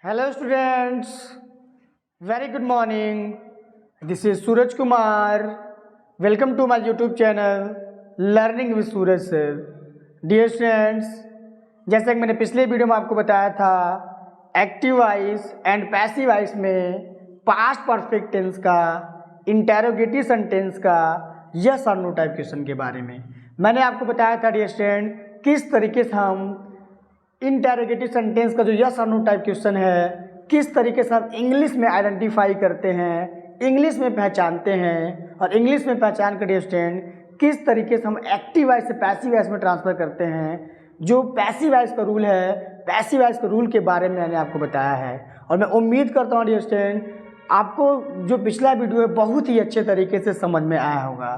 Hello students, very good morning. This is Suraj Kumar. Welcome to my YouTube channel Learning with Suraj Sir. Dear students, जैसे कि मैंने पिछले video में आपको बताया था active voice and passive voice में पास्ट परफेक्ट टेंस का, इंटेरोगेटिव सेंटेंस का यस और नो टाइप क्वेश्चन के बारे में मैंने आपको बताया था डियर स्टूडेंट किस तरीके से हम इंटेरोगेटिव सेंटेंस का जो यस और नो टाइप क्वेश्चन है किस तरीके से हम इंग्लिश में आइडेंटिफाई करते हैं, इंग्लिश में पहचानते हैं और इंग्लिश में पहचान कर स्टूडेंट किस तरीके से हम एक्टिव वॉइस से पैसिव वॉइस में ट्रांसफ़र करते हैं। जो पैसिव वॉइस का रूल है, पैसिव वॉइस के रूल के बारे में मैंने आपको बताया है और मैं उम्मीद करता हूँ डियर स्टूडेंट आपको जो पिछला वीडियो है बहुत ही अच्छे तरीके से समझ में आया होगा।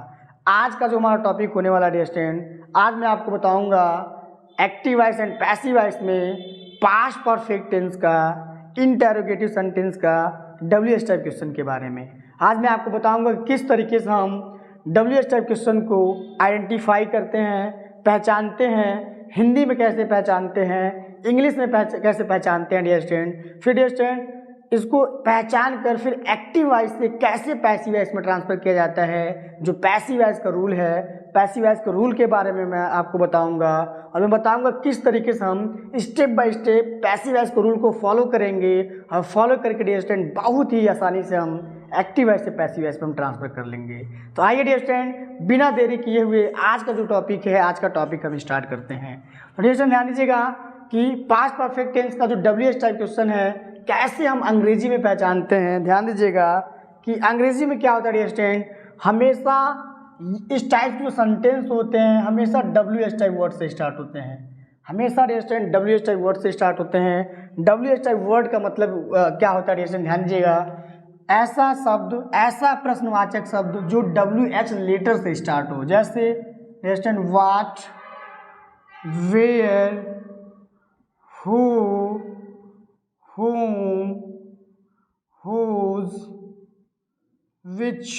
आज का जो हमारा टॉपिक होने वाला डियर स्टूडेंट, आज मैं आपको बताऊँगा active voice and passive voice में पास्ट परफेक्ट टेंस का, इंटेरोगेटिव सेंटेंस का WH टाइप क्वेश्चन के बारे में। आज मैं आपको बताऊंगा कि किस तरीके से हम WH टाइप क्वेश्चन को आइडेंटिफाई करते हैं, पहचानते हैं, हिंदी में कैसे पहचानते हैं, इंग्लिश में कैसे पहचानते हैं डियर स्टूडेंट। फिर डियर स्टूडेंट इसको पहचान कर फिर एक्टिव वॉइस से कैसे पैसिव वॉइस में ट्रांसफ़र किया जाता है, जो पैसिव वॉइस का रूल है, पैसिव वॉइस के रूल के बारे में मैं आपको बताऊंगा और मैं बताऊंगा किस तरीके से हम step by step passive voice के रूल को फॉलो करेंगे और फॉलो करके डियर स्टूडेंट बहुत ही आसानी से हम एक्टिव वॉइस से पैसिव वॉइस में हम ट्रांसफ़र कर लेंगे। तो आइए डियर स्टूडेंट बिना देरी किए हुए आज का जो टॉपिक है, आज का टॉपिक हम स्टार्ट करते हैं। तो डियर स्टूडेंट ध्यान दीजिएगा कि पास्ट परफेक्ट टेंस का जो WH टाइप क्वेश्चन है कैसे हम अंग्रेजी में पहचानते हैं। ध्यान दीजिएगा कि अंग्रेजी में क्या होता है डियर स्टूडेंट, हमेशा इस टाइप के जो सेंटेंस होते हैं हमेशा WH टाइप वर्ड से स्टार्ट होते हैं, हमेशा dear student WH type word से स्टार्ट होते हैं। WH टाइप वर्ड का मतलब क्या होता है डियर स्टूडेंट, ध्यान दीजिएगा ऐसा शब्द, ऐसा प्रश्नवाचक शब्द जो WH लेटर से स्टार्ट हो, जैसे dear student what, where, who, whom, whose, which।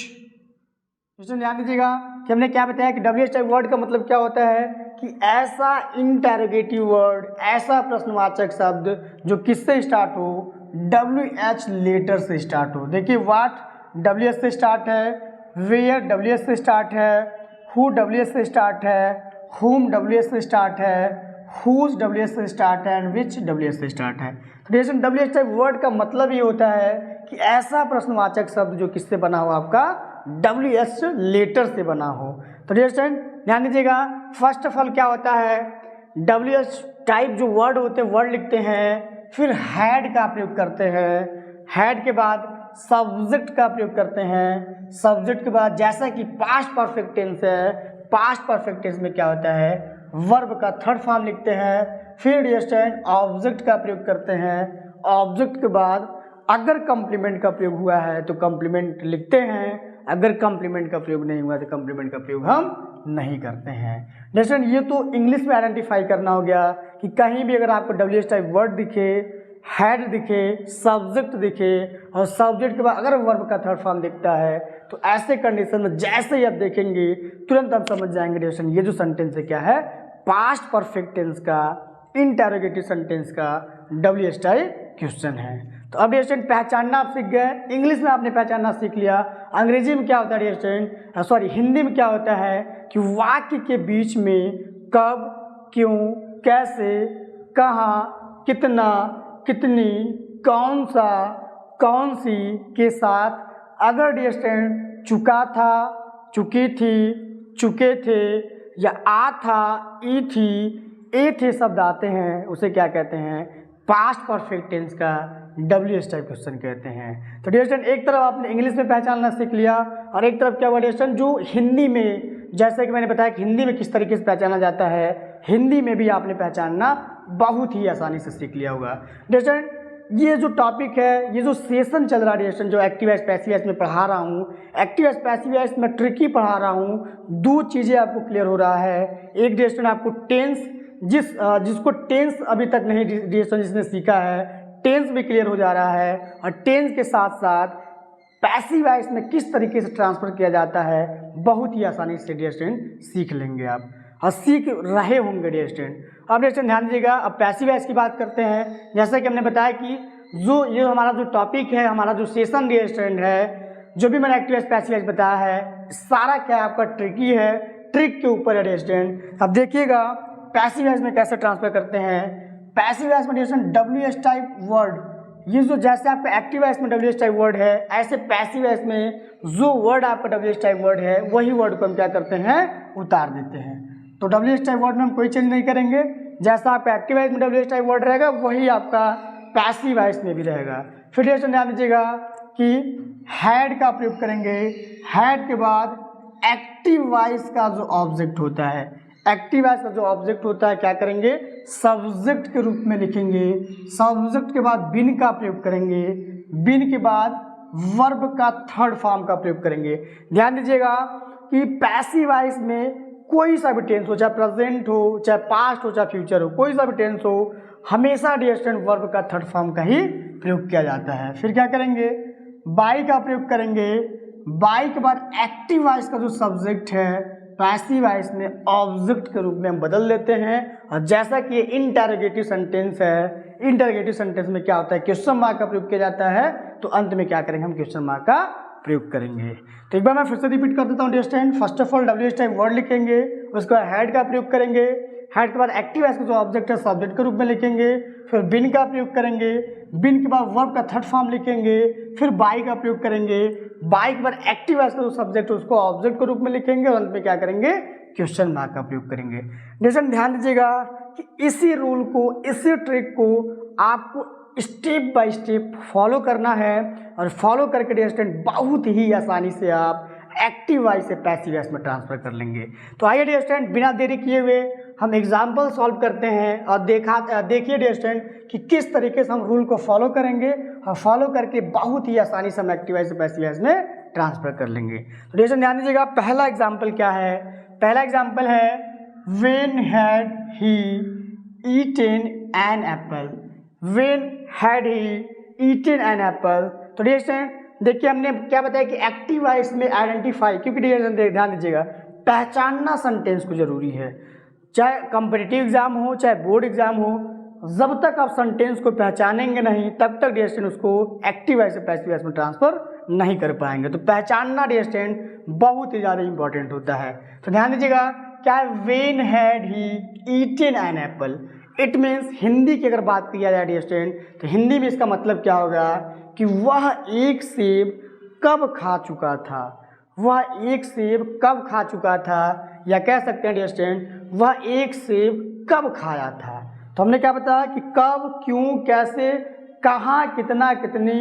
ध्यान दीजिएगा कि हमने क्या बताया कि WH टाइप वर्ड का मतलब क्या होता है कि ऐसा इंटेरोगेटिव वर्ड, ऐसा प्रश्नवाचक शब्द जो किससे स्टार्ट हो, WH लेटर से स्टार्ट हो। देखिए व्हाट WH से स्टार्ट है, वेयर WH से स्टार्ट है, हु WH से स्टार्ट है, whom WH से स्टार्ट है, whose WH से स्टार्ट है एंड which WH से स्टार्ट है। तो WH टाइप वर्ड का मतलब ये होता है कि ऐसा प्रश्नवाचक शब्द जो किससे बना हो, आपका WH लेटर से बना हो। तो ध्यान दीजिएगा फर्स्ट ऑफ ऑल क्या होता है, WH टाइप जो वर्ड होते हैं वर्ड लिखते हैं, फिर हैड का प्रयोग करते हैं, हैड के बाद सब्जेक्ट का प्रयोग करते हैं, सब्जेक्ट के बाद जैसा कि पास्ट परफेक्ट टेंस है, पास्ट परफेक्ट टेंस में क्या होता है वर्ब का थर्ड फॉर्म लिखते हैं, फिर डियर ऑब्जेक्ट का प्रयोग करते हैं, ऑब्जेक्ट के बाद अगर कॉम्प्लीमेंट का प्रयोग हुआ है तो कॉम्प्लीमेंट लिखते हैं, अगर कॉम्प्लीमेंट का प्रयोग नहीं हुआ तो कॉम्प्लीमेंट का प्रयोग हम नहीं करते हैं। डियर ये तो इंग्लिश में आइडेंटिफाई करना हो गया कि कहीं भी अगर आपको WH टाइप वर्ड दिखे, हेड दिखे, सब्जेक्ट दिखे और सब्जेक्ट के बाद अगर वर्ब का थर्ड फॉर्म दिखता है तो ऐसे कंडीशन में जैसे ही आप देखेंगे तुरंत हम समझ जाएंगे डियर ये जो सेंटेंस है क्या है, पास्ट परफेक्ट टेंस का, इंटेरोगेटिव सेंटेंस का WH टाइप क्वेश्चन है। तो अब डियर पहचानना आप सीख गए, इंग्लिश में आपने पहचानना सीख लिया, अंग्रेजी में क्या होता है डियर हिंदी में क्या होता है कि वाक्य के बीच में कब, क्यों, कैसे, कहाँ, कितना, कितनी, कौन सा, कौन सी के साथ अगर डियर चुका था, चुकी थी, चुके थे या आ था, ई थी, ए थे शब्द आते हैं उसे क्या कहते हैं, पास्ट परफेक्ट टेंस का WH टाइप क्वेश्चन कहते हैं। तो डियर एक तरफ आपने इंग्लिश में पहचानना सीख लिया और एक तरफ क्या हुआ डियर जो हिंदी में, जैसे कि मैंने बताया कि हिंदी में किस तरीके से पहचाना जाता है, हिंदी में भी आपने पहचानना बहुत ही आसानी से सीख लिया होगा। डियर ये जो टॉपिक है, ये जो सेशन चल रहा है डियर जो एक्टिव वॉइस पैसिव वॉइस में पढ़ा रहा हूँ, एक्टिव वॉइस पैसिव वॉइस में ट्रिकी पढ़ा रहा हूँ, दो चीज़ें आपको क्लियर हो रहा है। एक डियर आपको टेंस, जिसको टेंस अभी तक नहीं डियर जिसने सीखा है, टेंस भी क्लियर हो जा रहा है और टेंस के साथ साथ पैसिव वॉइस में किस तरीके से ट्रांसफ़र किया जाता है बहुत ही आसानी से डियर सीख लेंगे आप और सीख रहे होंगे डियर स्टूडेंट। अब डियर ध्यान दीजिएगा, अब पैसिव वॉइस की बात करते हैं। जैसा कि हमने बताया कि जो ये हमारा जो टॉपिक है, हमारा जो सेशन डियर स्टूडेंट है, जो भी मैंने एक्टिव पैसिव वॉइस बताया है, सारा क्या आपका ट्रिकी है, ट्रिक के ऊपर है डियर स्टूडेंट। अब देखिएगा पैसिव वॉइस में कैसे ट्रांसफर करते हैं। पैसिव वॉइस में dear student WH type word, ये जो जैसे आपका एक्टिव वॉइस में WH टाइप वर्ड है, ऐसे पैसिव वॉइस में जो वर्ड आपका WH टाइप वर्ड है वही वर्ड को हम क्या करते हैं, उतार देते हैं। तो WH टाइप वर्ड में हम कोई चेंज नहीं करेंगे, जैसा आपका एक्टिव वॉइस में WH टाइप वर्ड रहेगा वही आपका पैसिव वॉइस में भी रहेगा। फिर डियर ध्यान दीजिएगा कि हैड का प्रयोग करेंगे, हैड के बाद एक्टिव वॉइस का जो ऑब्जेक्ट होता है, एक्टिव वॉइस का जो ऑब्जेक्ट होता है क्या करेंगे, सब्जेक्ट के रूप में लिखेंगे। सब्जेक्ट के बाद बिन का प्रयोग करेंगे, बिन के बाद वर्ब का थर्ड फॉर्म का प्रयोग करेंगे। ध्यान दीजिएगा कि पैसिव वॉइस में कोई सा भी टेंस हो, चाहे प्रेजेंट हो, चाहे पास्ट हो, चाहे फ्यूचर हो, कोई सा भी टेंस हो, हमेशा डियर स्टूडेंट वर्ब का थर्ड फॉर्म का ही प्रयोग किया जाता है। फिर क्या करेंगे, बाई का प्रयोग करेंगे। बाई के बाद एक्टिव वॉइस का जो सब्जेक्ट है पैसिव वॉइस में ऑब्जेक्ट के रूप में हम बदल लेते हैं। और जैसा कि ये इंटरोगेटिव सेंटेंस है, इंटरोगेटिव सेंटेंस में क्या होता है, क्वेश्चन मार्क का प्रयोग किया जाता है, तो अंत में क्या करेंगे, हम क्वेश्चन मार्क का प्रयोग करेंगे। तो एक बार मैं फिर से रिपीट कर देता हूँ dear student. First of all WH type word लिखेंगे, उसके बाद हैड का प्रयोग करेंगे, हैड के बाद एक्टिव वॉइस का जो ऑब्जेक्ट है सब्जेक्ट के रूप में लिखेंगे, फिर बिन का प्रयोग करेंगे, बिन के बाद वर्ब का थर्ड फॉर्म लिखेंगे, फिर बाई का प्रयोग करेंगे, बाई के बाद एक्टिव वॉइस का जो सब्जेक्ट है उसको ऑब्जेक्ट के रूप में लिखेंगे, और अंत में क्या करेंगे, क्वेश्चन मार्क का प्रयोग करेंगे। जैसे ध्यान दीजिएगा कि इसी रूल को, इसी ट्रिक को आपको स्टेप बाय स्टेप फॉलो करना है, और फॉलो करके डियर स्टूडेंट बहुत ही आसानी से आप एक्टिव वॉइस से पैसिव वॉइस में ट्रांसफर कर लेंगे। तो आइए डियर स्टूडेंट बिना देरी किए हुए हम एग्जाम्पल सॉल्व करते हैं, और देखिए डियर स्टूडेंट कि किस तरीके से हम रूल को फॉलो करेंगे, और फॉलो करके बहुत ही आसानी से हम एक्टिव वॉइस से पैसिव वॉइस में ट्रांसफर कर लेंगे। तो डियर स्टूडेंट ध्यान दीजिएगा, पहला एग्जाम्पल क्या है, पहला एग्जाम्पल है when had he eaten an apple, when had he eaten an apple. तो डियर स्टूडेंट देखिए हमने क्या बताया कि एक्टिव वॉइस में आइडेंटिफाई, क्योंकि डियर ध्यान दीजिएगा पहचानना सेंटेंस को जरूरी है, चाहे कॉम्पिटिटिव एग्जाम हो, चाहे बोर्ड एग्जाम हो, जब तक आप सेंटेंस को पहचानेंगे नहीं तब तक डियर स्टूडेंट उसको एक्टिव वॉइस से पैसिव वॉइस में ट्रांसफर नहीं कर पाएंगे। तो पहचानना डियर स्टूडेंट बहुत ही ज़्यादा इंपॉर्टेंट होता है। तो ध्यान दीजिएगा क्या है, when had he eaten an apple, it means Hindi की अगर बात किया जाए डियर स्टूडेंट तो हिंदी में इसका मतलब क्या होगा कि वह एक सेब कब खा चुका था, वह एक सेब कब खा चुका था, या कह सकते हैं डियर स्टूडेंट वह एक सेब कब खाया था। तो हमने क्या बताया कि कब, क्यों, कैसे, कहाँ, कितना, कितनी,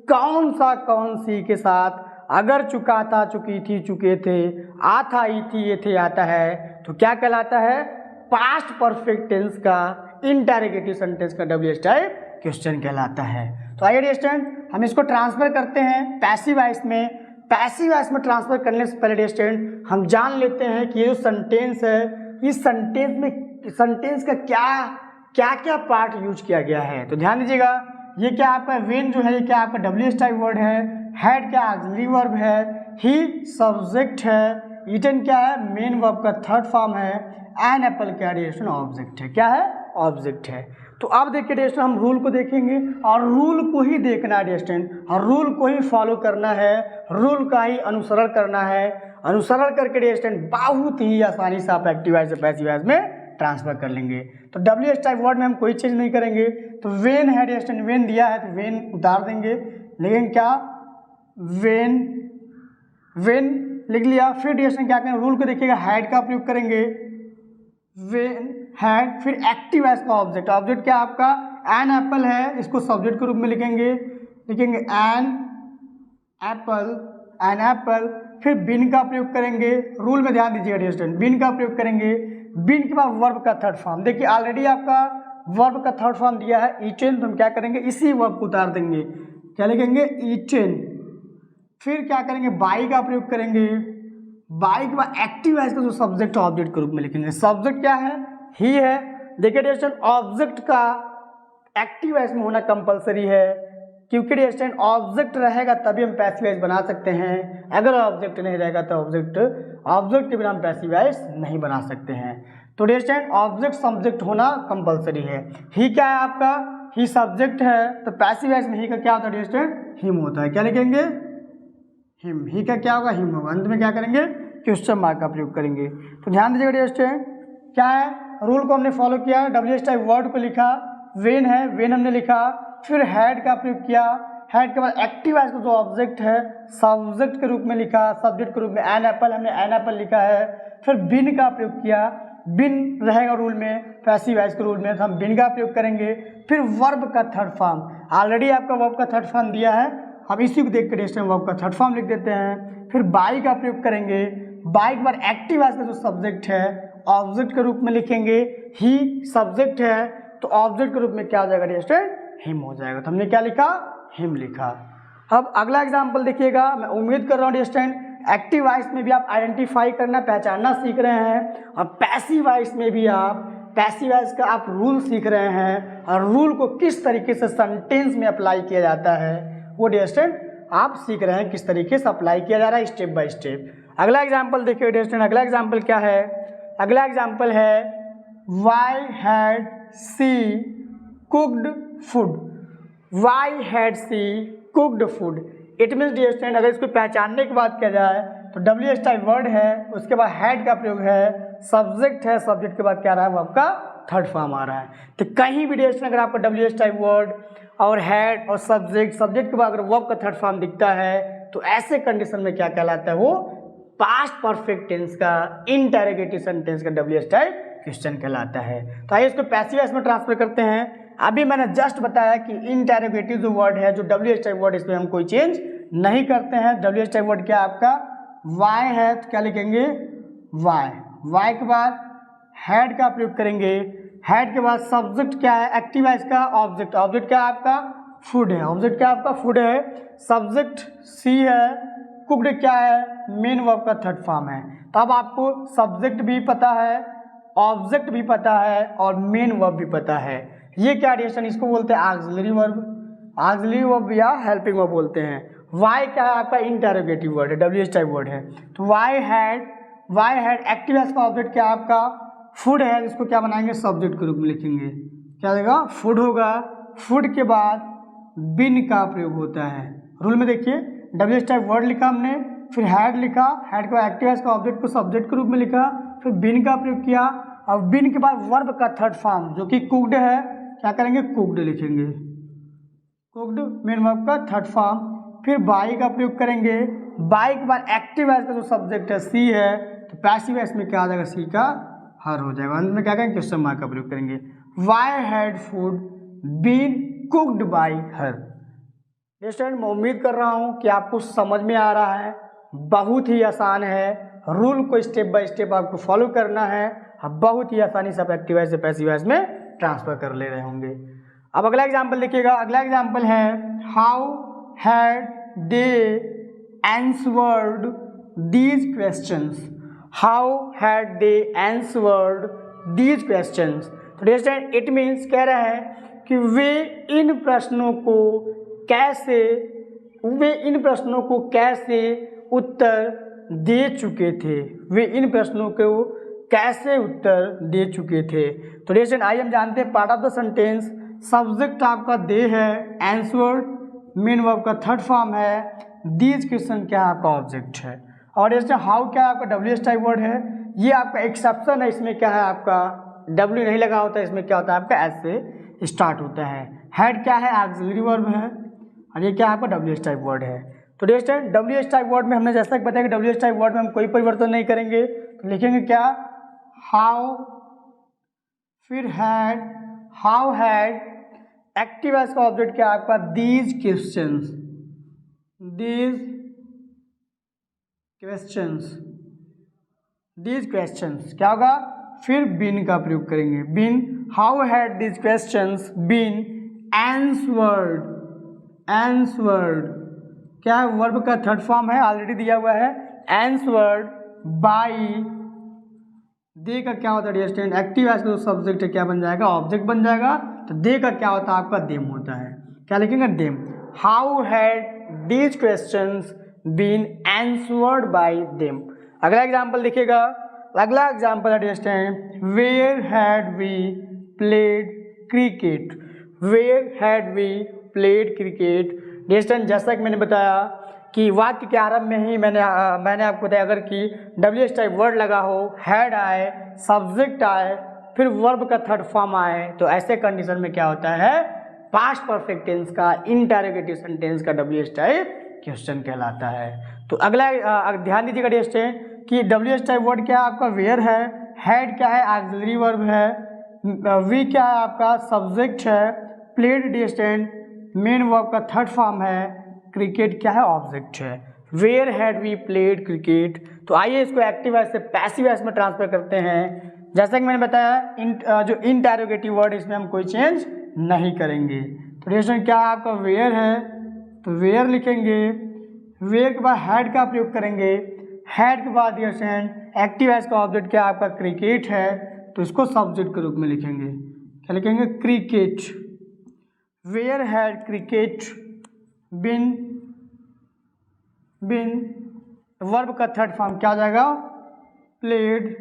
कौन सा, कौन सी के साथ अगर चुका था, चुकी थी, चुके थे, आता, आई थी, ये थे, आता है, तो क्या कहलाता है, पास्ट परफेक्ट टेंस का इंटरोगेटिव सेंटेंस का WH टाइप क्वेश्चन कहलाता है। तो आइए डियर स्टूडेंट हम इसको ट्रांसफर करते हैं पैसिव वॉइस में। पैसिव वॉइस में ट्रांसफर करने से पहले डियर स्टूडेंट हम जान लेते हैं कि ये जो सेंटेंस है, इस सेंटेंस में सेंटेंस का क्या क्या पार्ट यूज किया गया है। तो ध्यान दीजिएगा ये क्या आपका व्हेन जो है, ये क्या आपका WH टाइप वर्ड है, हैड क्या ऑक्सिलरी वर्ब है, ही सब्जेक्ट है, ईटन क्या है मेन वर्ब का थर्ड फॉर्म है, एन एप्पल क्या डियर स्टूडेंट ऑब्जेक्ट है, क्या है ऑब्जेक्ट है। तो अब देखिए डियर स्टूडेंट हम रूल को देखेंगे, और रूल को ही देखना है डियर स्टूडेंट, और रूल को ही फॉलो करना है, रूल का ही अनुसरण करना है। अनुसरण करके डियर स्टूडेंट बहुत ही आसानी से आप एक्टिव वॉइस से पैसिव वॉइस में ट्रांसफर कर लेंगे। तो WH टाइप वर्ड में हम कोई चेंज नहीं करेंगे। तो वेन है डियर स्टूडेंट, वेन दिया है तो वेन उतार देंगे, लेकिन क्या वेन, वेन लिख लिया। फिर डियर स्टूडेंट क्या करेंगे, रूल को देखिएगा, हैड का प्रयोग करेंगे, वेन हैड, फिर एक्टिव वॉइस का ऑब्जेक्ट, ऑब्जेक्ट क्या आपका एन एप्पल है, इसको सब्जेक्ट के रूप में लिखेंगे एन एप्पल, एन एप्पल। फिर बिन का प्रयोग करेंगे, रूल में ध्यान दीजिएगा डियर स्टूडेंट, बिन का प्रयोग करेंगे, बिन के बाद वर्ब का थर्ड फॉर्म, देखिए ऑलरेडी आपका वर्ब का थर्ड फॉर्म दिया है ईटेन, तो हम क्या करेंगे इसी वर्ब को उतार देंगे, क्या लिखेंगे ईटेन। फिर क्या करेंगे बाई का प्रयोग करेंगे, बाई के बाद एक्टिव वॉइस का जो सब्जेक्ट ऑब्जेक्ट के रूप में लिखेंगे, सब्जेक्ट क्या है ही है। देखिए डियर स्टूडेंट ऑब्जेक्ट का एक्टिव वॉइस में होना कंपलसरी है, क्योंकि डियर स्टूडेंट ऑब्जेक्ट रहेगा तभी हम पैसिव वॉइस बना सकते हैं, अगर ऑब्जेक्ट नहीं रहेगा तो ऑब्जेक्ट के बिना हम पैसिव वॉइस नहीं बना सकते हैं। तो डियर स्टूडेंट ऑब्जेक्ट सब्जेक्ट होना कंपलसरी है। ही क्या है आपका, ही सब्जेक्ट है तो पैसिव वॉइस में ही का क्या होता है डियर स्टूडेंट? हिम होता है। क्या लिखेंगे? हिम। ही का क्या होगा? हिम होगा। अंत में क्या करेंगे? क्वेश्चन मार्क का प्रयोग करेंगे। तो ध्यान दीजिएगा डियर स्टूडेंट, क्या है रूल को हमने फॉलो किया, WH टाइप वर्ड को लिखा, वेन है वेन हमने लिखा, फिर हैड का प्रयोग किया, हैड के बाद एक्टिव वॉइस का जो ऑब्जेक्ट है सब्जेक्ट के रूप में लिखा, सब्जेक्ट के रूप में एन एप्पल हमने एन एप्पल लिखा है, फिर बिन का प्रयोग किया, बिन रहेगा रूल में पैसिव वॉइस के रूल में तो हम बिन का प्रयोग करेंगे, फिर वर्ब का थर्ड फॉर्म, ऑलरेडी आपका वर्ब का थर्ड फॉर्म दिया है, अब इसी को देख कर डेस्ट वर्ब का थर्ड फॉर्म लिख देते हैं, फिर बाई का प्रयोग करेंगे, बाई के बाद एक्टिव वॉइस का जो सब्जेक्ट है ऑब्जेक्ट के रूप में लिखेंगे, ही सब्जेक्ट है तो ऑब्जेक्ट के रूप में क्या हो जाएगा डियर स्टूडेंट? हिम हो जाएगा। तो हमने क्या लिखा? हिम लिखा। अब अगला एग्जांपल देखिएगा, मैं उम्मीद कर रहा हूँ डियर स्टूडेंट एक्टिव वॉइस में भी आप आइडेंटिफाई करना पहचानना सीख रहे हैं और पैसिव वॉइस में भी आप पैसिव वॉइस का आप रूल सीख रहे हैं और रूल को किस तरीके से सेंटेंस में अप्लाई किया जाता है वो डियर स्टूडेंट आप सीख रहे हैं, किस तरीके से अप्लाई किया जा रहा है स्टेप बाय स्टेप। अगला एग्जाम्पल देखिए डियर स्टूडेंट, अगला एग्जाम्पल क्या है? अगला एग्जाम्पल है why had she cooked food, why had she cooked food. It means dear student अगर इसको पहचानने की बात किया जाए तो WH टाइप वर्ड है, उसके बाद हैड का प्रयोग है, सब्जेक्ट है, सब्जेक्ट के बाद क्या आ रहा है वो आपका थर्ड फॉर्म आ रहा है। तो कहीं भी डियर स्टूडेंट अगर आपका WH टाइप वर्ड और हैड और सब्जेक्ट के बाद अगर वर्ब का थर्ड फॉर्म दिखता है तो ऐसे कंडीशन में क्या कहलाता है वो पास्ट परफेक्ट टेंस का इंटरोगेटिव सेंटेंस का WH टाइप क्वेश्चन कहलाता है। तो आइए इसको पैसिव वॉइस में ट्रांसफर करते हैं। अभी मैंने जस्ट बताया कि इंटरोगेटिव जो वर्ड है जो WH टाइप वर्ड इसमें हम कोई चेंज नहीं करते हैं। WH टाइप वर्ड क्या आपका वाई है तो क्या लिखेंगे? वाई। वाई के बाद हैड का प्रयोग करेंगे, हैड के बाद सब्जेक्ट क्या है एक्टिव वॉइस का ऑब्जेक्ट, ऑब्जेक्ट क्या है आपका फूड है, ऑब्जेक्ट क्या आपका फूड है, सब्जेक्ट सी है, कुक्ड क्या है मेन वर्ब का थर्ड फॉर्म है। तब आपको सब्जेक्ट भी पता है, ऑब्जेक्ट भी पता है और मेन वर्ब भी पता है। ये क्या रिएक्शन इसको बोलते हैं ऑक्सिलरी वर्ब, ऑक्सिलरी वर्ब या हेल्पिंग वर्ब बोलते हैं। वाई क्या है आपका इंटरोगेटिव वर्ड है, WH टाइप वर्ड है। तो वाई हैड एक्टिव वॉइस का ऑब्जेक्ट क्या आपका फूड है, इसको क्या बनाएंगे सब्जेक्ट के रूप में लिखेंगे, क्या देगा फूड होगा। फूड के बाद बिन का प्रयोग होता है। रूल में देखिए WH टाइप वर्ड लिखा हमने, फिर हैड लिखा, हैड को एक्टिव वॉइस का ऑब्जेक्ट को सब्जेक्ट के रूप में लिखा, फिर बिन का प्रयोग किया। अब बिन के बाद वर्ब का थर्ड फॉर्म जो कि कुक्ड है क्या करेंगे कुक्ड लिखेंगे, कुक्ड मेन वर्ब का थर्ड फॉर्म। फिर बाई का प्रयोग करेंगे, बाई के बाद एक्टिव वॉइस का जो सब्जेक्ट है सी है तो पैसिव वॉइस में क्या आ जाएगा सी का हर हो जाएगा। अंत में क्या करेंगे क्वेश्चन मार्क का प्रयोग करेंगे। Why had food been cooked by her. Student मैं उम्मीद कर रहा हूँ कि आपको समझ में आ रहा है, बहुत ही आसान है, रूल को स्टेप बाय स्टेप आपको फॉलो करना है, अब बहुत ही आसानी से आप एक्टिव वॉइस से पैसिव वॉइस में ट्रांसफर कर ले रहे होंगे। अब अगला एग्जाम्पल देखिएगा, अगला एग्जाम्पल है how had they answered these questions, how had they answered these questions. तो डियर इट मीन्स कह रहा है कि वे इन प्रश्नों को कैसे उत्तर दे चुके थे, वे इन प्रश्नों को कैसे उत्तर दे चुके थे। तो डियर आइए हम जानते हैं part of the sentence, subject आपका दे है, आंसर्ड मेन वर्ब का थर्ड फॉर्म है, दीज क्वेश्चन क्या आपका ऑब्जेक्ट है, और डियर हाउ क्या आपका WH टाइप वर्ड है, ये आपका एक्सेप्शन है, इसमें क्या है आपका W नहीं लगा होता है, इसमें क्या होता है आपका S से स्टार्ट होता है। हैड क्या है ऑक्सिलरी वर्ब है और ये क्या आपका WH टाइप वर्ड है। तो डियर WH टाइप वर्ड में हमने जैसा कि बताया कि WH टाइप वर्ड में हम कोई परिवर्तन नहीं करेंगे, तो लिखेंगे क्या हाउ, फिर had, how had, active voice का ऑब्जेक्ट क्या आपका दीज क्वेश्चंस, दीज क्वेश्चंस क्या होगा, फिर बिन का प्रयोग करेंगे, been, how had these questions been answered क्या है वर्ब का थर्ड फॉर्म है, ऑलरेडी दिया हुआ है, आंसर्ड बाई, दे का क्या होता है डियर स्टूडेंट एक्टिव वॉइस का जो सब्जेक्ट है क्या बन जाएगा ऑब्जेक्ट बन जाएगा, तो दे का क्या होता है आपका देम होता है, क्या लिखेंगे them. How had these questions been answered by them. अगला एग्जांपल देखिएगा, अगला एग्जांपल है dear student where had we played cricket, where had we played cricket. Distance जैसा कि मैंने बताया कि वाक्य के आरंभ में ही मैंने आपको बताया अगर कि WH टाइप वर्ड लगा हो, हैड आए, सब्जेक्ट आए, फिर वर्ब का थर्ड फॉर्म आए, तो ऐसे कंडीशन में क्या होता है, पास्ट परफेक्ट टेंस का इंटरोगेटिव सेंटेंस का WH टाइप क्वेश्चन कहलाता है। तो अगला ध्यान दीजिएगा डिस्टेंस कि WH टाइप वर्ड क्या है आपका, वेयर है, हैड क्या है ऑक्सिलरी वर्ब है, वी क्या है आपका सब्जेक्ट है, प्लेड डिस्टेंस मेन वर्ब का थर्ड फॉर्म है, क्रिकेट क्या है ऑब्जेक्ट है। Where had we played cricket. तो आइए इसको एक्टिव वॉइस से पैसिव वॉइस में ट्रांसफर करते हैं। जैसा कि मैंने बताया जो इंटरोगेटिव वर्ड इसमें हम कोई चेंज नहीं करेंगे। तो डिस्टेंस क्या है आपका, वेयर है, तो वेयर लिखेंगे, वेयर के बाद हैड का प्रयोग करेंगे, हैड के बाद डिस्टेंस एक्टिव वॉइस का ऑब्जेक्ट क्या आपका क्रिकेट है, तो इसको सब्जेक्ट के रूप में लिखेंगे, क्या लिखेंगे, cricket. Where had cricket been verb का थर्ड फॉर्म क्या आ जाएगा, प्लेड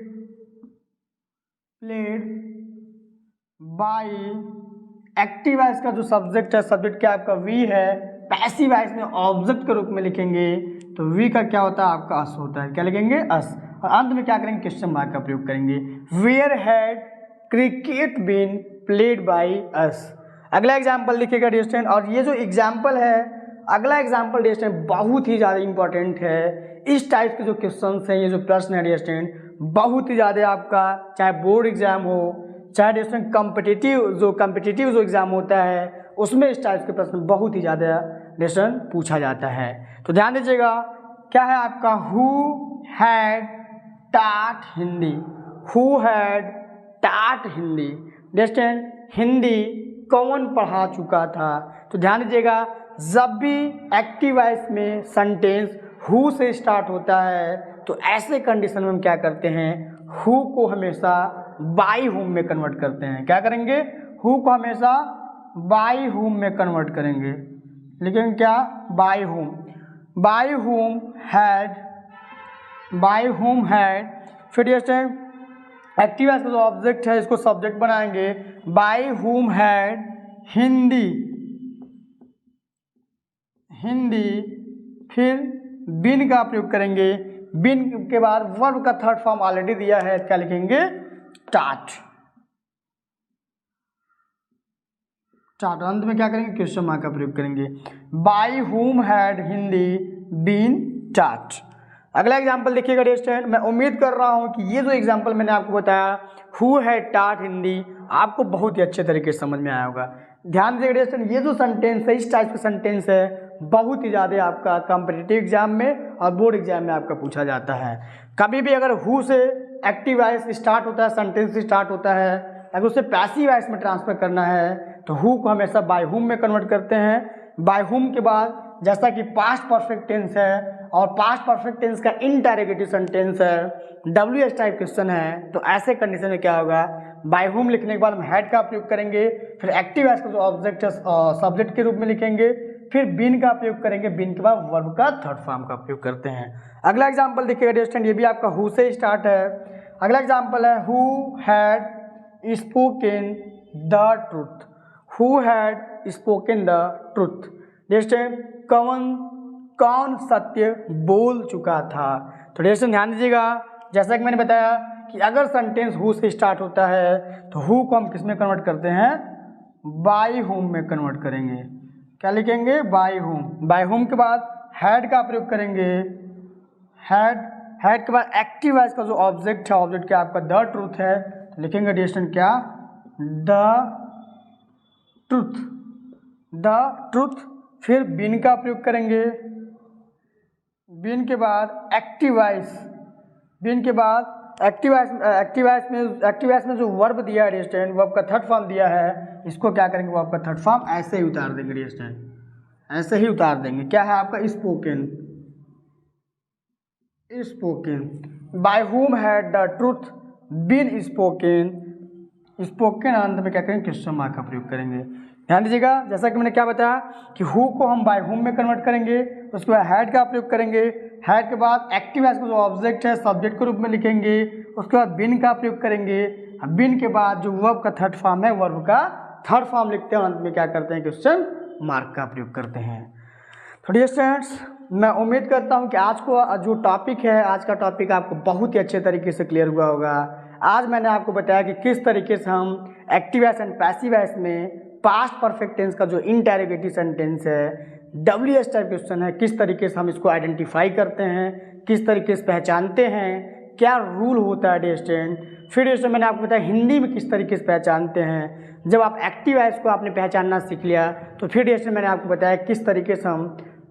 बाय। एक्टिव वॉइस का जो सब्जेक्ट है, सब्जेक्ट क्या आपका वी है, पैसिव वॉइस में ऑब्जेक्ट के रूप में लिखेंगे, तो वी का क्या होता है आपका अस होता है, क्या लिखेंगे अस, और अंत में क्या करेंगे, क्वेश्चन मार्क का प्रयोग करेंगे। Where had cricket been played by us. अगला एग्जाम्पल लिखिएगा डिस्टेंस, और ये जो एग्जाम्पल है, अगला एग्जाम्पल डिस्टेंस बहुत ही ज़्यादा इंपॉर्टेंट है। इस टाइप के जो क्वेश्चन हैं, ये जो प्रश्न है डिस्टेंस बहुत ही ज़्यादा आपका चाहे बोर्ड एग्जाम हो, चाहे डिस्टेंस कम्पिटिटिव जो एग्जाम होता है उसमें इस टाइप के प्रश्न बहुत ही ज़्यादा डिस्टेंस पूछा जाता है। तो ध्यान दीजिएगा, क्या है आपका, हु हैड टाट हिंदी, हु हैड टाट हिंदी। डिस्टेंस हिंदी कौन पढ़ा चुका था। तो ध्यान दीजिएगा, जब भी एक्टिव वॉइस में सेंटेंस हु से स्टार्ट होता है तो ऐसे कंडीशन में हम क्या करते हैं, हु को हमेशा बाय हुम में कन्वर्ट करते हैं। क्या करेंगे, हु को हमेशा बाय हुम में कन्वर्ट करेंगे, लेकिन क्या, by whom. Bye whom had, फिर एक्टिव वॉइस का जो ऑब्जेक्ट है इसको सब्जेक्ट बनाएंगे, बाय हुम हैड हिंदी, फिर बिन का प्रयोग करेंगे, बिन के बाद वर्ब का थर्ड फॉर्म ऑलरेडी दिया है, क्या लिखेंगे, टाट। अंत में क्या करेंगे, क्वेश्चन मार्क का प्रयोग करेंगे, bye whom had Hindi been टाट। अगला एग्जाम्पल देखिएगा डिस्टेंस, मैं उम्मीद कर रहा हूं कि ये जो एग्जाम्पल मैंने आपको बताया, हु हैड टाट हिंदी, आपको बहुत ही अच्छे तरीके से समझ में आया होगा। ध्यान दीजिएगा डिस्टेंस, ये जो सेंटेंस है, इस टाइप का सेंटेंस है, बहुत ही ज़्यादा आपका कॉम्पिटिटिव एग्जाम में और बोर्ड एग्जाम में आपका पूछा जाता है। कभी भी अगर हु से एक्टिव वॉइस स्टार्ट होता है, सेंटेंस स्टार्ट होता है, अगर उसे पैसिव वॉइस में ट्रांसफर करना है तो हु को हमेशा बाय हुम में कन्वर्ट करते हैं। बाय हुम के बाद जैसा कि पास्ट परफेक्ट टेंस है और पास्ट परफेक्ट टेंस का इंटरोगेटिव सेंटेंस है, WH टाइप क्वेश्चन है, तो ऐसे कंडीशन में क्या होगा, बाय हुम लिखने के बाद हम हैड का प्रयोग करेंगे, फिर एक्टिव वॉइस का जो ऑब्जेक्ट है सब्जेक्ट के रूप में लिखेंगे, फिर बिन का प्रयोग करेंगे, बिन के बाद वर्ब का थर्ड फॉर्म का प्रयोग करते हैं। अगला एग्जाम्पल देखिएगा डिस्टेंस, ये भी आपका हु से स्टार्ट है। अगला एग्जाम्पल है, who had spoken the truth, who had spoken the truth. Distance कौन सत्य बोल चुका था। तो डिस्टेंस ध्यान दीजिएगा, जैसा कि मैंने बताया कि अगर सेंटेंस हु से स्टार्ट होता है तो हु को हम किस में कन्वर्ट करते हैं, बाय हुम में कन्वर्ट करेंगे, क्या लिखेंगे, बाय हुम। बाय हुम के बाद हैड का प्रयोग करेंगे, हैड के बाद एक्टिव वॉइस का जो ऑब्जेक्ट है, ऑब्जेक्ट क्या आपका द ट्रूथ है, तो लिखेंगे डिस्टेंस क्या, द ट्रूथ। फिर बिन का प्रयोग करेंगे, बिन के बाद एक्टिव वॉइस, बिन के बाद एक्टिव वॉइस में जो वर्ब दिया है डिस्टेंस, वर्ब का थर्ड फॉर्म दिया है, इसको क्या करेंगे, वर्ब का थर्ड फॉर्म ऐसे ही उतार देंगे डिस्टेंस, ऐसे ही उतार देंगे। क्या है आपका, spoken. By whom had the truth been spoken अंत में क्या करेंगे, क्वेश्चन मार्क का प्रयोग करेंगे। ध्यान दीजिएगा, जैसा कि मैंने क्या बताया कि हु को हम बाय हुम में कन्वर्ट करेंगे, उसके बाद हैड का प्रयोग करेंगे, हैड के बाद एक्टिव वॉइस का जो ऑब्जेक्ट है सब्जेक्ट के रूप में लिखेंगे, उसके बाद बिन का प्रयोग करेंगे, बिन के बाद जो वर्ब का थर्ड फॉर्म है वर्ब का थर्ड फॉर्म लिखते हैं और अंत में क्या करते हैं, क्वेश्चन मार्क का प्रयोग करते हैं। तो डियर स्टूडेंट्स, मैं उम्मीद करता हूं कि आज को जो टॉपिक है, आज का टॉपिक आपको बहुत ही अच्छे तरीके से क्लियर हुआ होगा। आज मैंने आपको बताया कि किस तरीके से हम active voice and passive voice में पास्ट परफेक्ट टेंस का जो इंटेरोगेटिव सेंटेंस है, WH टाइप क्वेश्चन है, किस तरीके से हम इसको आइडेंटिफाई करते हैं, किस तरीके से पहचानते हैं, क्या रूल होता है डियर स्टूडेंट। फिर डियर स्टूडेंट मैंने आपको बताया हिंदी में किस तरीके से पहचानते हैं। जब आप एक्टिव वॉइस को आपने पहचानना सीख लिया तो फिर डियर स्टूडेंट मैंने आपको बताया किस तरीके से हम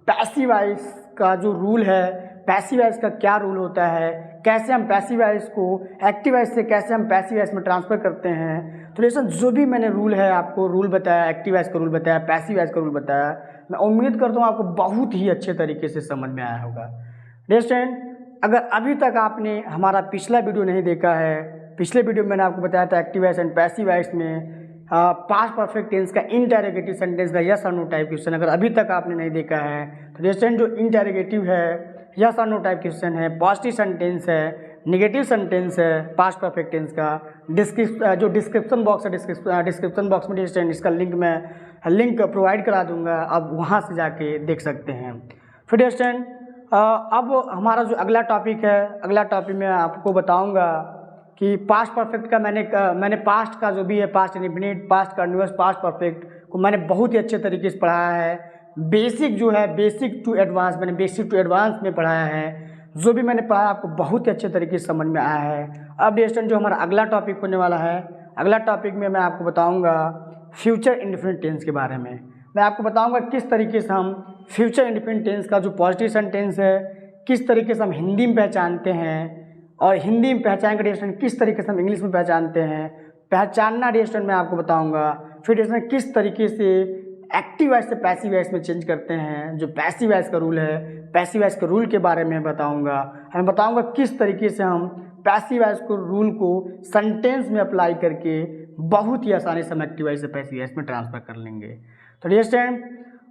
पैसिव वॉइस का जो रूल है, पैसिव वॉइस का क्या रूल होता है, कैसे हम पैसिव वॉइस को एक्टिव वॉइस से कैसे हम पैसिव वॉइस में ट्रांसफ़र करते हैं। तो जैसे जो भी मैंने रूल है, आपको रूल बताया, एक्टिव वॉइस का रूल बताया, पैसिव वॉइस का रूल बताया, मैं उम्मीद करता हूँ आपको बहुत ही अच्छे तरीके से समझ में आया होगा। डियर स्टूडेंट, अगर अभी तक आपने हमारा पिछला वीडियो नहीं देखा है, पिछले वीडियो में मैंने आपको बताया था active voice and passive voice में पास्ट परफेक्ट टेंस का इंटेरोगेटिव सेंटेंस का यस और नो टाइप क्वेश्चन, अगर अभी तक आपने नहीं देखा है तो डियर स्टूडेंट जो इंटेरोगेटिव है, यस और नो टाइप क्वेश्चन है, पॉजिटिव सेंटेंस है, नेगेटिव सेंटेंस है पास्ट परफेक्ट टेंस का, जो डिस्क्रिप्शन बॉक्स है, डिस्क्रिप्शन बॉक्स में डियर स्टूडेंट इसका लिंक प्रोवाइड करा दूंगा, आप वहाँ से जाके देख सकते हैं। फिर डियर स्टूडेंट अब हमारा जो अगला टॉपिक है, अगला टॉपिक में आपको बताऊंगा कि पास्ट परफेक्ट का मैंने पास्ट का जो भी है, past indefinite, past continuous, past perfect को मैंने बहुत ही अच्छे तरीके से पढ़ाया है। बेसिक जो है, बेसिक टू एडवांस, मैंने बेसिक टू एडवांस में पढ़ाया है। जो भी मैंने पढ़ाया आपको बहुत ही अच्छे तरीके से समझ में आया है। अब डियर स्टूडेंट जो हमारा अगला टॉपिक होने वाला है, अगला टॉपिक में मैं आपको बताऊँगा फ्यूचर इंडेफिनिट टेंस के बारे में। मैं आपको बताऊँगा किस तरीके से हम फ्यूचर इंडेफिनिट टेंस का जो पॉजिटिव सेंटेंस है, किस तरीके से हम हिंदी में पहचानते हैं, और हिंदी में पहचान का डियर स्टूडेंट किस तरीके से हम इंग्लिश में पहचानते हैं, पहचानना डियर स्टूडेंट मैं आपको बताऊंगा। फिर डियर स्टूडेंट किस तरीके से एक्टिव वॉइस से पैसिव वॉइस में चेंज करते हैं, जो पैसिव वॉइस का रूल है, पैसिव वॉइस के रूल के बारे में बताऊंगा। मैं बताऊंगा किस तरीके से हम पैसिव वॉइस को रूल को सेंटेंस में अप्लाई करके बहुत ही आसानी से हम एक्टिव वॉइस से पैसिव वॉइस में ट्रांसफर कर लेंगे। तो डियर स्टूडेंट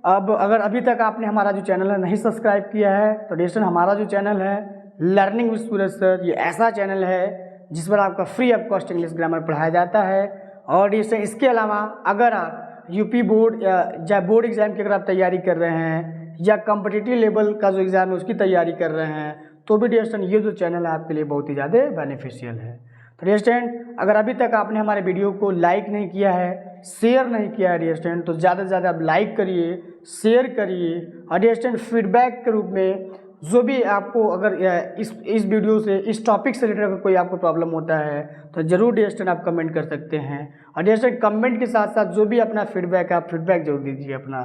अब अगर अभी तक आपने हमारा जो चैनल है नहीं सब्सक्राइब किया है तो डियर स्टूडेंट हमारा जो चैनल है लर्निंग विद सूरज सर, ये ऐसा चैनल है जिस पर आपका free of cost English grammar पढ़ाया जाता है। और इसके अलावा अगर आप यूपी बोर्ड या बोर्ड एग्जाम की अगर आप तैयारी कर रहे हैं या कॉम्पिटिटिव लेवल का जो एग्ज़ाम है उसकी तैयारी कर रहे हैं तो भी डियर स्टूडेंट ये जो चैनल है आपके लिए बहुत ही ज़्यादा बेनिफिशियल है। तो डियर स्टूडेंट अगर अभी तक आपने हमारे वीडियो को लाइक नहीं किया है, शेयर नहीं किया है डियर स्टूडेंट, तो ज़्यादा से ज़्यादा आप लाइक करिए, शेयर करिए। और डियर स्टूडेंट फीडबैक के रूप में जो भी आपको अगर इस वीडियो से, इस टॉपिक से रिलेटेड अगर कोई आपको प्रॉब्लम होता है तो ज़रूर डियर स्टूडेंट आप कमेंट कर सकते हैं। और डियर स्टूडेंट कमेंट के साथ साथ जो भी अपना फीडबैक है आप फीडबैक जरूर दीजिए अपना।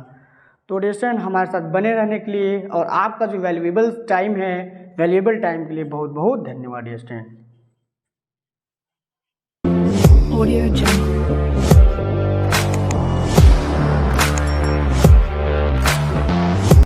तो डियर स्टूडेंट हमारे साथ बने रहने के लिए और आपका जो वैल्यूएबल टाइम है, वैल्यूएबल टाइम के लिए बहुत बहुत धन्यवाद डियर स्टूडेंट।